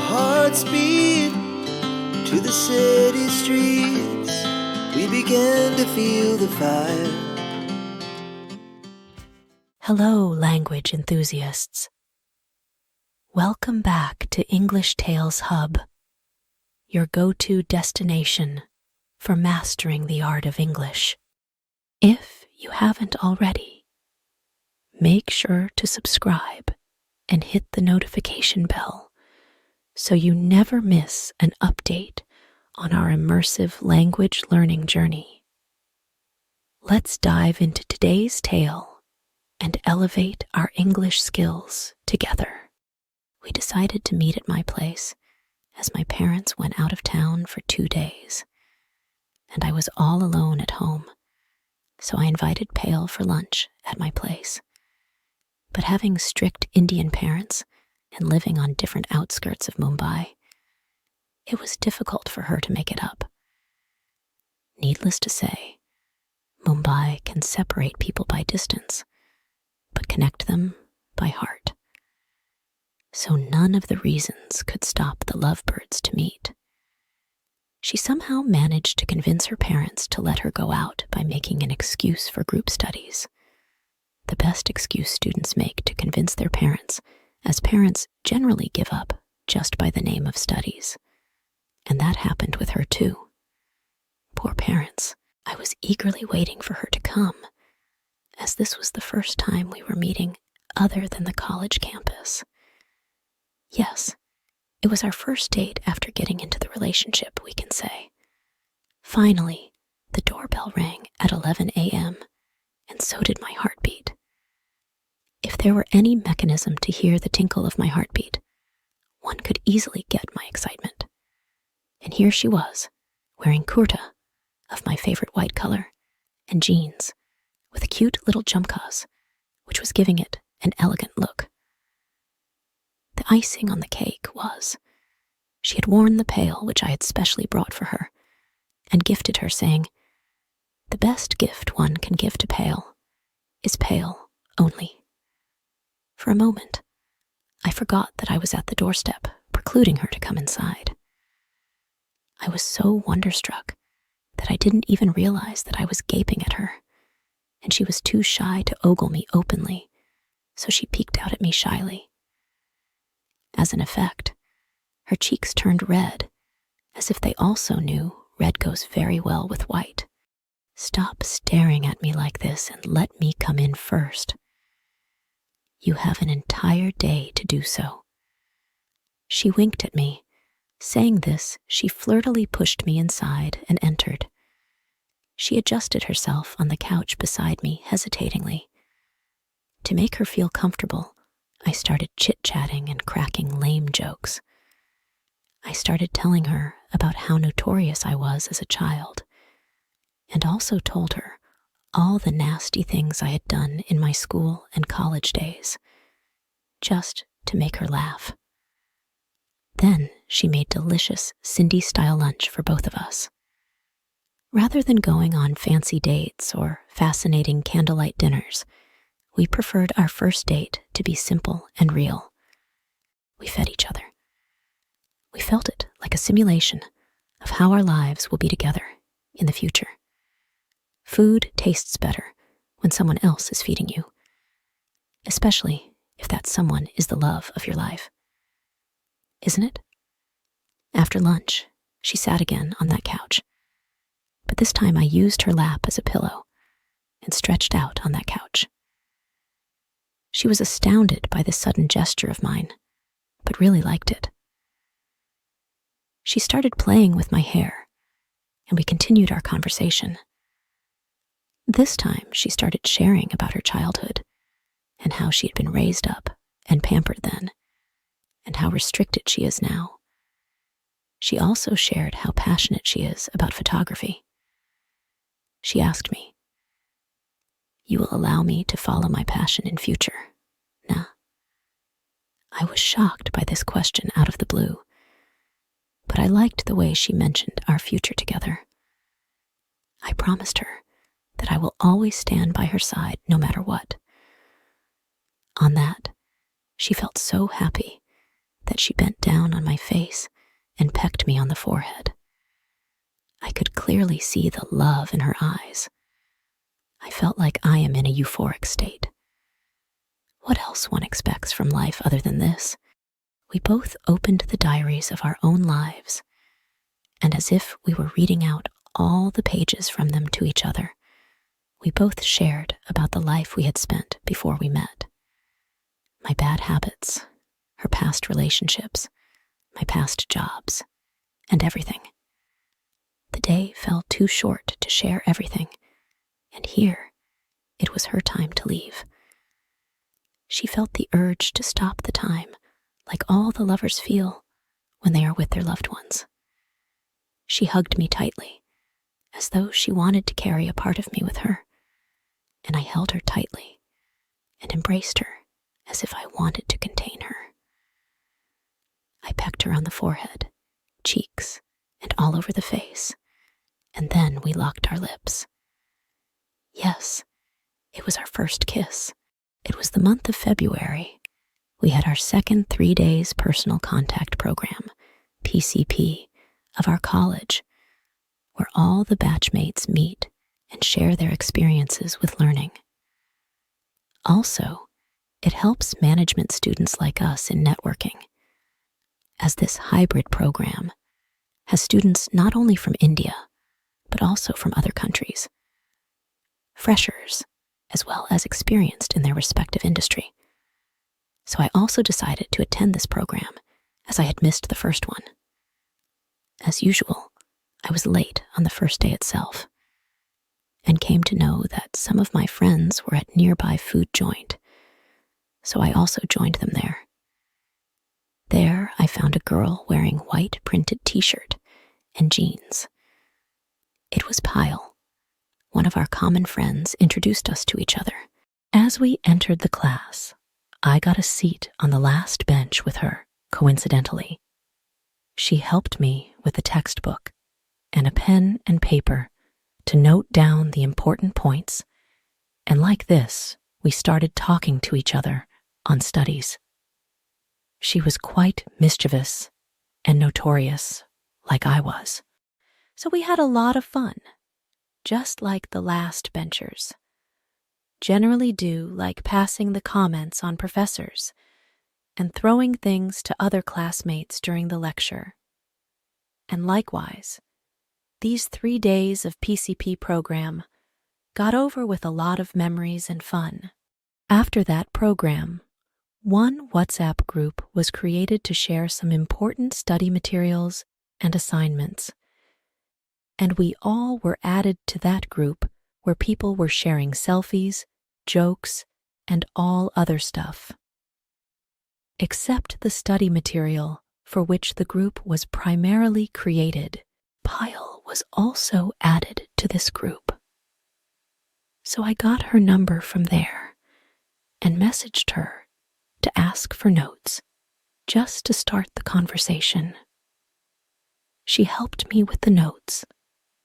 hearts beat to the city streets. We began to feel the fire. Hello, language enthusiasts. Welcome back to English Tales Hub, your go-to destination for mastering the art of English. If you haven't already, make sure to subscribe and hit the notification bell so you never miss an update on our immersive language learning journey. Let's dive into today's tale and elevate our English skills together. We decided to meet at my place as my parents went out of town for 2 days, and I was all alone at home, so I invited Pale for lunch at my place. But having strict Indian parents and living on different outskirts of Mumbai, it was difficult for her to make it up. Needless to say, Mumbai can separate people by distance, but connect them by heart. So none of the reasons could stop the lovebirds to meet. She somehow managed to convince her parents to let her go out by making an excuse for group studies. The best excuse students make to convince their parents, as parents generally give up just by the name of studies. And that happened with her too. Poor parents. I was eagerly waiting for her to come, as this was the first time we were meeting other than the college campus. Yes, it was our first date after getting into the relationship, we can say. Finally, the doorbell rang at 11 a.m., and so did my heartbeat. If there were any mechanism to hear the tinkle of my heartbeat, one could easily get my excitement. And here she was, wearing kurta, of my favorite white color, and jeans, with a cute little jumkas, which was giving it an elegant look. The icing on the cake was, she had worn the pail which I had specially brought for her, and gifted her, saying, "The best gift one can give to Pale is pale only." For a moment, I forgot that I was at the doorstep, precluding her to come inside. I was so wonderstruck that I didn't even realize that I was gaping at her, and she was too shy to ogle me openly, so she peeked out at me shyly. As an effect, her cheeks turned red, as if they also knew red goes very well with white. "Stop staring at me like this and let me come in first." "You have an entire day to do so." She winked at me. Saying this, she flirtily pushed me inside and entered. She adjusted herself on the couch beside me hesitatingly. To make her feel comfortable, I started chit-chatting and cracking lame jokes. I started telling her about how notorious I was as a child, and also told her all the nasty things I had done in my school and college days, just to make her laugh. Then she made delicious Cindy-style lunch for both of us. Rather than going on fancy dates or fascinating candlelight dinners, we preferred our first date to be simple and real. We fed each other. We felt it like a simulation of how our lives will be together in the future. Food tastes better when someone else is feeding you, especially if that someone is the love of your life. Isn't it? After lunch, she sat again on that couch, but this time I used her lap as a pillow and stretched out on that couch. She was astounded by this sudden gesture of mine, but really liked it. She started playing with my hair, and we continued our conversation. This time, she started sharing about her childhood and how she had been raised up and pampered then, and how restricted she is now. She also shared how passionate she is about photography. She asked me, "You will allow me to follow my passion in future, nah?" I was shocked by this question out of the blue, but I liked the way she mentioned our future together. I promised her that I will always stand by her side no matter what. On that, she felt so happy that she bent down on my face and pecked me on the forehead. I could clearly see the love in her eyes. I felt like I am in a euphoric state. What else one expects from life other than this? We both opened the diaries of our own lives, and as if we were reading out all the pages from them to each other, we both shared about the life we had spent before we met. My bad habits, her past relationships, my past jobs, and everything. The day felt too short to share everything, and here it was her time to leave. She felt the urge to stop the time, like all the lovers feel when they are with their loved ones. She hugged me tightly, as though she wanted to carry a part of me with her, and I held her tightly and embraced her as if I wanted to contain her. I pecked her on the forehead, cheeks, and all over the face, and then we locked our lips. Yes, it was our first kiss. It was the month of February. We had our second 3 days personal contact program, PCP, of our college, where all the batchmates meet and share their experiences with learning. Also, it helps management students like us in networking, as this hybrid program has students not only from India, but also from other countries, freshers, as well as experienced in their respective industry. So I also decided to attend this program, as I had missed the first one. As usual, I was late on the first day itself, and came to know that some of my friends were at nearby food joint, so I also joined them there. There I found a girl wearing white printed t-shirt and jeans. It was Pyle. One of our common friends introduced us to each other. As we entered the class, I got a seat on the last bench with her, coincidentally. She helped me with a textbook and a pen and paper to note down the important points, and like this, we started talking to each other on studies. She was quite mischievous and notorious, like I was. So we had a lot of fun, just like the last benchers. Generally do like passing the comments on professors and throwing things to other classmates during the lecture. And likewise, these 3 days of PCP program got over with a lot of memories and fun. After that program, one WhatsApp group was created to share some important study materials and assignments, and we all were added to that group where people were sharing selfies, jokes, and all other stuff. Except the study material for which the group was primarily created, Pyle was also added to this group. So I got her number from there and messaged her to ask for notes, just to start the conversation. She helped me with the notes,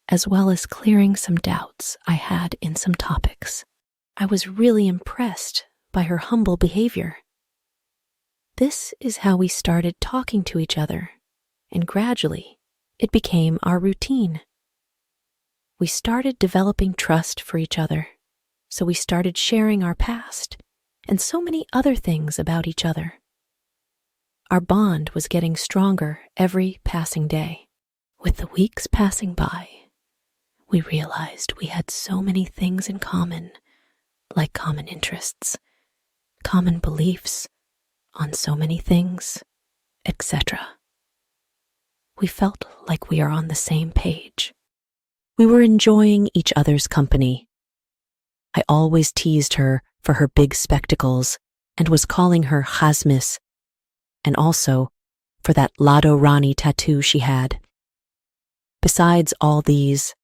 as well as clearing some doubts I had in some topics. I was really impressed by her humble behavior. This is how we started talking to each other, and gradually it became our routine. We started developing trust for each other, so we started sharing our past and so many other things about each other. Our bond was getting stronger every passing day. With the weeks passing by, we realized we had so many things in common, like common interests, common beliefs on so many things, etc. We felt like we are on the same page. We were enjoying each other's company. I always teased her for her big spectacles and was calling her Khasmis, and also for that Lado Rani tattoo she had. Besides all these,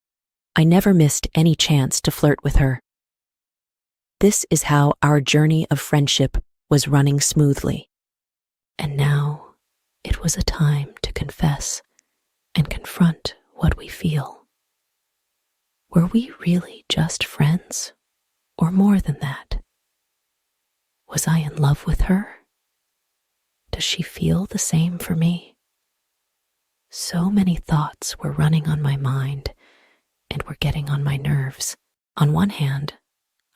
I never missed any chance to flirt with her. This is how our journey of friendship was running smoothly. And now it was a time to confess and confront what we feel. Were we really just friends, or more than that? Was I in love with her? Does she feel the same for me? So many thoughts were running on my mind and were getting on my nerves. On one hand,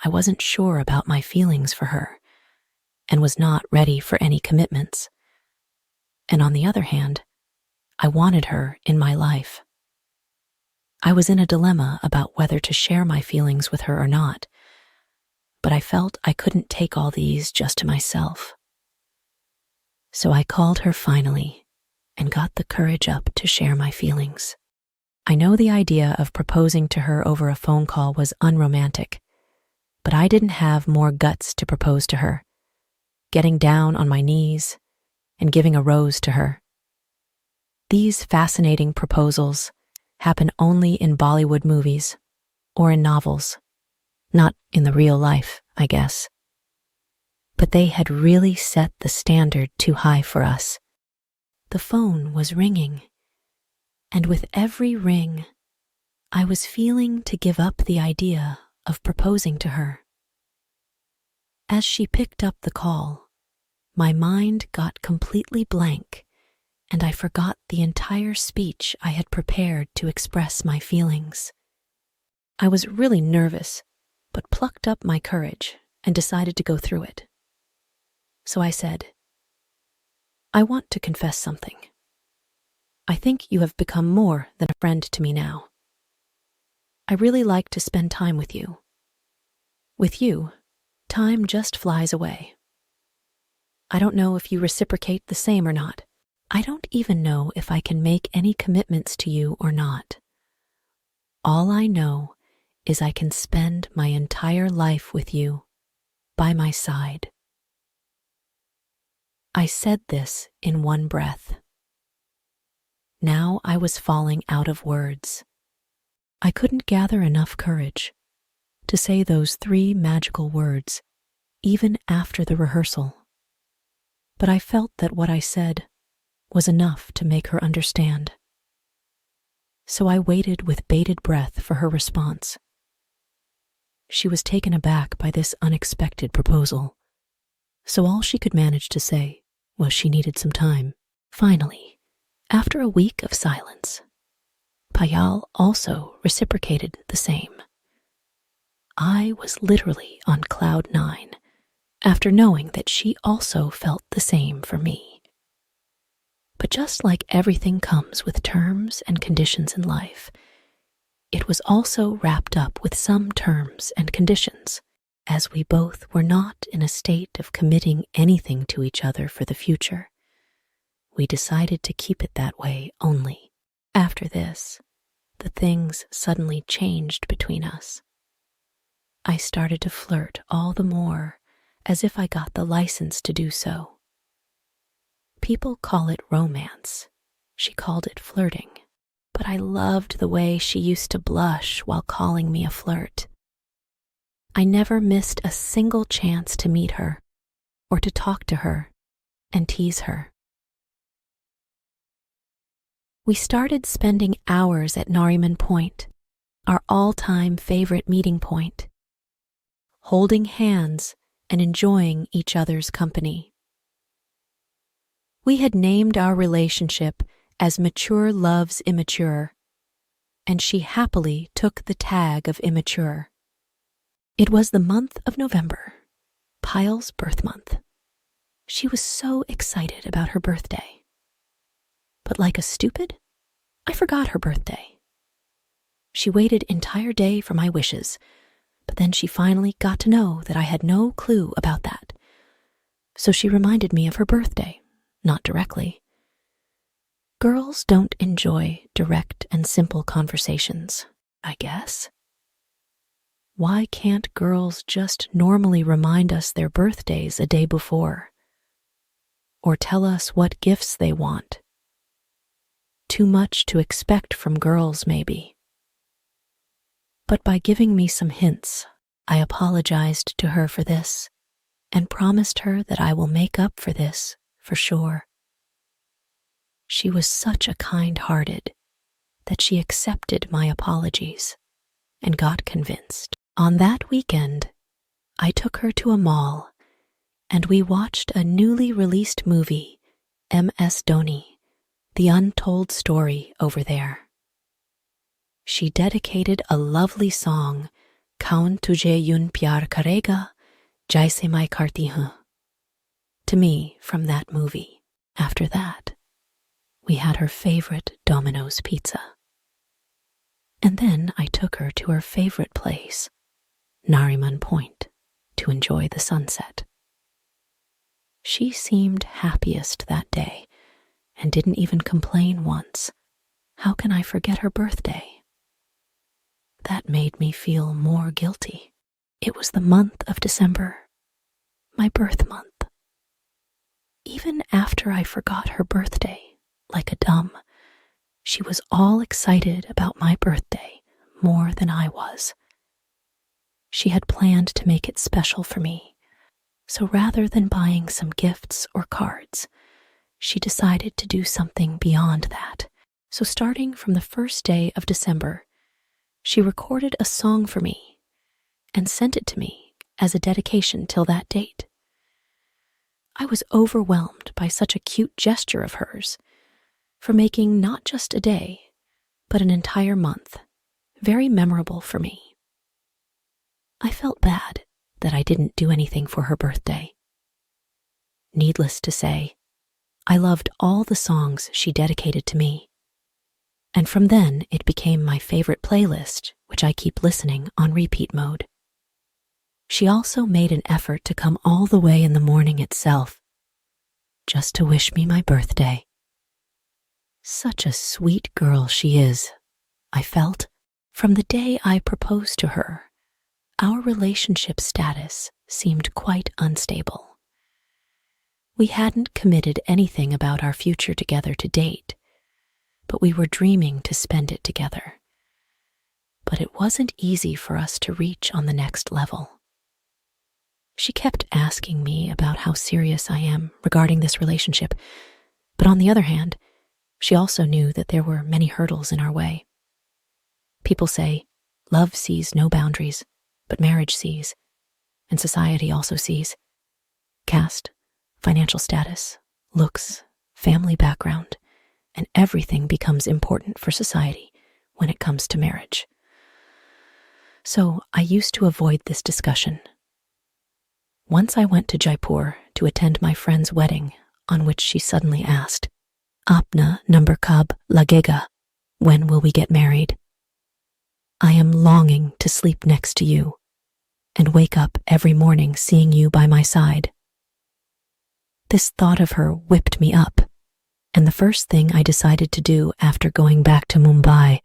I wasn't sure about my feelings for her and was not ready for any commitments. And on the other hand, I wanted her in my life. I was in a dilemma about whether to share my feelings with her or not, but I felt I couldn't take all these just to myself. So I called her finally and got the courage up to share my feelings. I know the idea of proposing to her over a phone call was unromantic, but I didn't have more guts to propose to her, getting down on my knees and giving a rose to her. These fascinating proposals happen only in Bollywood movies or in novels, not in the real life, I guess. But they had really set the standard too high for us. The phone was ringing, and with every ring, I was feeling to give up the idea of proposing to her. As she picked up the call, my mind got completely blank, and I forgot the entire speech I had prepared to express my feelings. I was really nervous, but plucked up my courage and decided to go through it. So I said, "I want to confess something. I think you have become more than a friend to me now. I really like to spend time with you. With you, time just flies away. I don't know if you reciprocate the same or not. I don't even know if I can make any commitments to you or not. All I know is I can spend my entire life with you, by my side." I said this in one breath. Now I was falling out of words. I couldn't gather enough courage to say those 3 magical words, even after the rehearsal. But I felt that what I said was enough to make her understand. So I waited with bated breath for her response. She was taken aback by this unexpected proposal, so all she could manage to say was she needed some time. Finally, after a week of silence, Payal also reciprocated the same. I was literally on cloud 9 after knowing that she also felt the same for me. But just like everything comes with terms and conditions in life, it was also wrapped up with some terms and conditions, as we both were not in a state of committing anything to each other for the future. We decided to keep it that way only. After this, the things suddenly changed between us. I started to flirt all the more, as if I got the license to do so. People call it romance. She called it flirting, but I loved the way she used to blush while calling me a flirt. I never missed a single chance to meet her or to talk to her and tease her. We started spending hours at Nariman Point, our all-time favorite meeting point, holding hands and enjoying each other's company. We had named our relationship as Mature Loves Immature, and she happily took the tag of immature. It was the month of November, Payal's birth month. She was so excited about her birthday. But like a stupid, I forgot her birthday. She waited entire day for my wishes, but then she finally got to know that I had no clue about that. So she reminded me of her birthday, not directly. Girls don't enjoy direct and simple conversations, I guess. Why can't girls just normally remind us their birthdays a day before? Or tell us what gifts they want? Too much to expect from girls, maybe. But by giving me some hints, I apologized to her for this and promised her that I will make up for this for sure. She was such a kind-hearted that she accepted my apologies and got convinced. On that weekend, I took her to a mall and we watched a newly released movie M.S. Dhoni, The Untold Story over there. She dedicated a lovely song, Kaun Tujhe Yun Pyar Karega, Jaise Mai Karti Hun, to me from that movie. After that, we had her favorite Domino's pizza. And then I took her to her favorite place, Nariman Point, to enjoy the sunset. She seemed happiest that day and didn't even complain once. How can I forget her birthday? That made me feel more guilty. It was the month of December, my birth month. Even after I forgot her birthday, like a dumb, she was all excited about my birthday more than I was. She had planned to make it special for me, so rather than buying some gifts or cards, she decided to do something beyond that. So starting from the first day of December, she recorded a song for me and sent it to me as a dedication till that date. I was overwhelmed by such a cute gesture of hers for making not just a day, but an entire month very memorable for me. I felt bad that I didn't do anything for her birthday. Needless to say, I loved all the songs she dedicated to me, and from then it became my favorite playlist, which I keep listening on repeat mode. She also made an effort to come all the way in the morning itself, just to wish me my birthday. Such a sweet girl she is, I felt. From the day I proposed to her, our relationship status seemed quite unstable. We hadn't committed anything about our future together to date, but we were dreaming to spend it together. But it wasn't easy for us to reach on the next level. She kept asking me about how serious I am regarding this relationship, but on the other hand, she also knew that there were many hurdles in our way. People say, love sees no boundaries, but marriage sees, and society also sees. Caste, financial status, looks, family background, and everything becomes important for society when it comes to marriage. So I used to avoid this discussion. Once I went to Jaipur to attend my friend's wedding, on which she suddenly asked, Apna number kab lagega, when will we get married? I am longing to sleep next to you and wake up every morning seeing you by my side. This thought of her whipped me up, and the first thing I decided to do after going back to Mumbai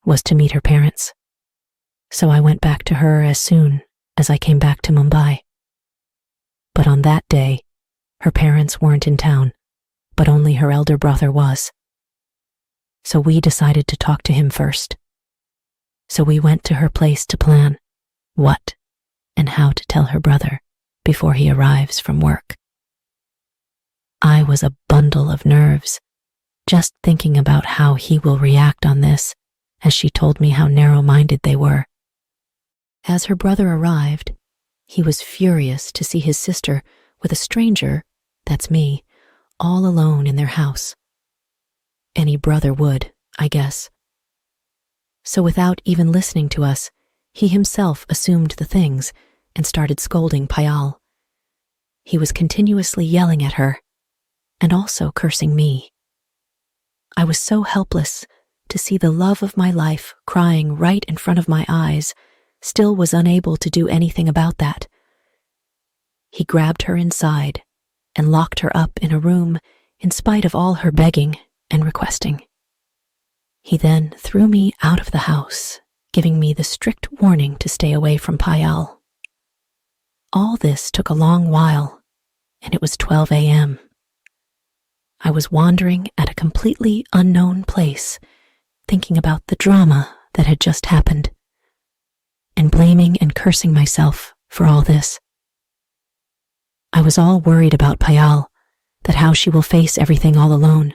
was to meet her parents. So I went back to her as soon as I came back to Mumbai. But on that day, her parents weren't in town, but only her elder brother was. So we decided to talk to him first. So we went to her place to plan what and how to tell her brother before he arrives from work. I was a bundle of nerves, just thinking about how he will react on this, as she told me how narrow-minded they were. As her brother arrived, he was furious to see his sister with a stranger, that's me, all alone in their house. Any brother would, I guess. So without even listening to us, he himself assumed the things and started scolding Payal. He was continuously yelling at her and also cursing me. I was so helpless to see the love of my life crying right in front of my eyes, still was unable to do anything about that. He grabbed her inside and locked her up in a room in spite of all her begging and requesting. He then threw me out of the house, giving me the strict warning to stay away from Payal. All this took a long while, and it was 12 a.m. I was wandering at a completely unknown place, thinking about the drama that had just happened, and blaming and cursing myself for all this. I was all worried about Payal, that how she will face everything all alone.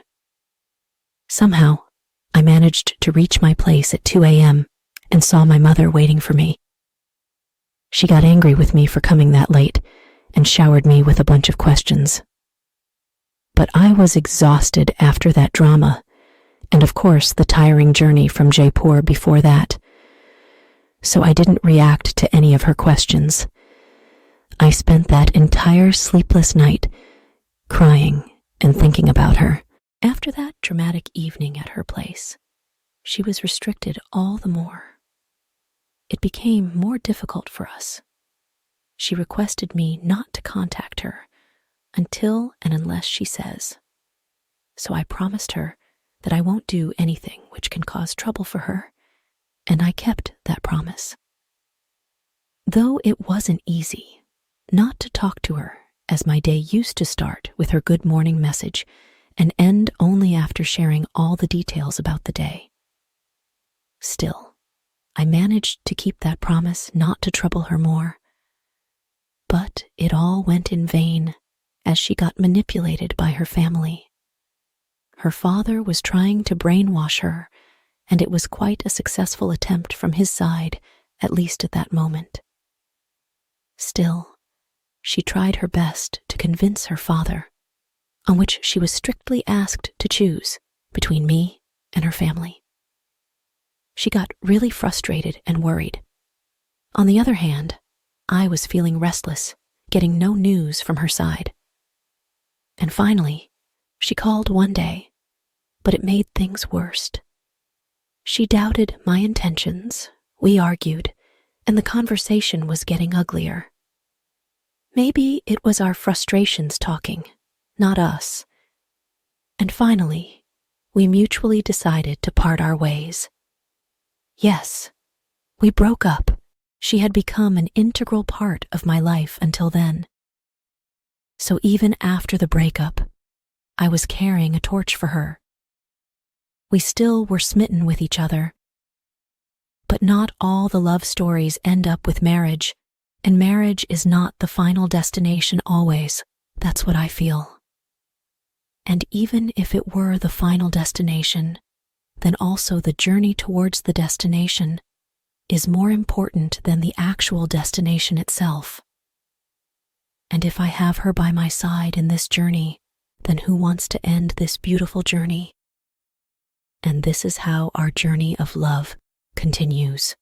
Somehow, I managed to reach my place at 2 a.m. and saw my mother waiting for me. She got angry with me for coming that late and showered me with a bunch of questions. but I was exhausted after that drama, and of course the tiring journey from Jaipur before that. So I didn't react to any of her questions. I spent that entire sleepless night crying and thinking about her. After that dramatic evening at her place, she was restricted all the more. It became more difficult for us. She requested me not to contact her until and unless she says. So I promised her that I won't do anything which can cause trouble for her, and I kept that promise. Though it wasn't easy not to talk to her, as my day used to start with her good morning message and end only after sharing all the details about the day. Still, I managed to keep that promise not to trouble her more. But it all went in vain, as she got manipulated by her family. Her father was trying to brainwash her, and it was quite a successful attempt from his side, at least at that moment. Still, she tried her best to convince her father, on which she was strictly asked to choose between me and her family. She got really frustrated and worried. On the other hand, I was feeling restless, getting no news from her side. And finally, she called one day, but it made things worse. She doubted my intentions, we argued, and the conversation was getting uglier. Maybe it was our frustrations talking, not us. And finally, we mutually decided to part our ways. Yes, we broke up. She had become an integral part of my life until then. So even after the breakup, I was carrying a torch for her. We still were smitten with each other. But not all the love stories end up with marriage, and marriage is not the final destination always. That's what I feel. And even if it were the final destination, then also the journey towards the destination is more important than the actual destination itself. And if I have her by my side in this journey, then who wants to end this beautiful journey? And this is how our journey of love continues.